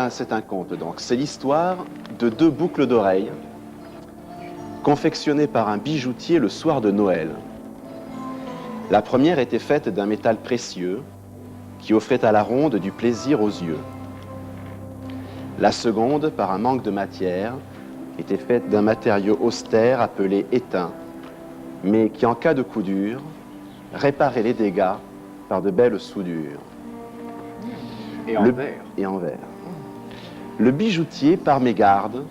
C'est un conte, donc. C'est l'histoire de deux boucles d'oreilles confectionnées par un bijoutier le soir de Noël. La première était faite d'un métal précieux qui offrait à la ronde du plaisir aux yeux. La seconde, par un manque de matière, était faite d'un matériau austère appelé étain, mais qui, en cas de coup dur, réparait les dégâts par de belles soudures. Et en verre. Et en verre. Le bijoutier, par mégarde,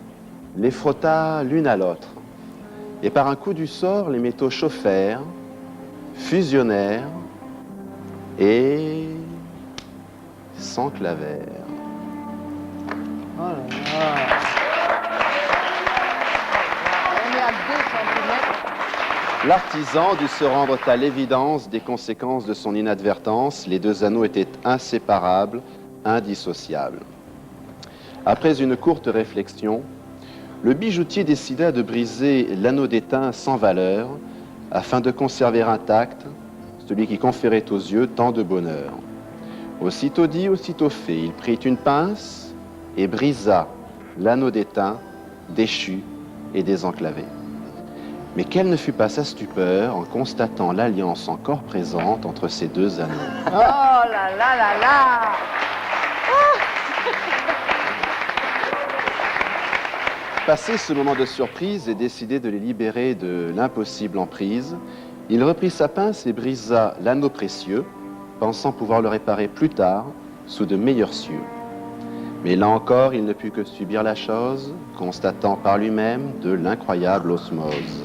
les frotta l'une à l'autre, et par un coup du sort, les métaux chauffèrent, fusionnèrent et s'enclavèrent. Oh là là. On est à 2 centimètres. L'artisan dut se rendre à l'évidence des conséquences de son inadvertance. Les deux anneaux étaient inséparables, indissociables. Après une courte réflexion, le bijoutier décida de briser l'anneau d'étain sans valeur afin de conserver intact celui qui conférait aux yeux tant de bonheur. Aussitôt dit, aussitôt fait, il prit une pince et brisa l'anneau d'étain déchu et désenclavé. Mais quelle ne fut pas sa stupeur en constatant l'alliance encore présente entre ces deux anneaux. Oh là là là là. Passé ce moment de surprise et décidé de les libérer de l'impossible emprise, il reprit sa pince et brisa l'anneau précieux, pensant pouvoir le réparer plus tard sous de meilleurs cieux. Mais là encore, il ne put que subir la chose, constatant par lui-même de l'incroyable osmose.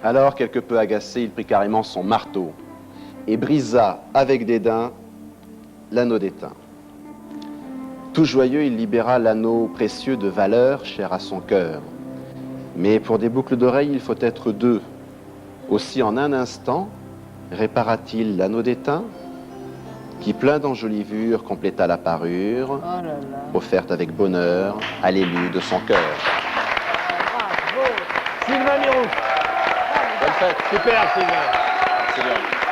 Alors, quelque peu agacé, il prit carrément son marteau et brisa avec dédain l'anneau d'étain. Tout joyeux, il libéra l'anneau précieux de valeur cher à son cœur. Mais pour des boucles d'oreilles, il faut être deux. Aussi, en un instant, répara-t-il l'anneau d'étain, qui, plein d'enjolivures, compléta la parure, Oh là là. offerte avec bonheur à l'élu de son cœur. Bravo. Sylvain Mirou. Bonne fête. Super, Sylvain. C'est bien.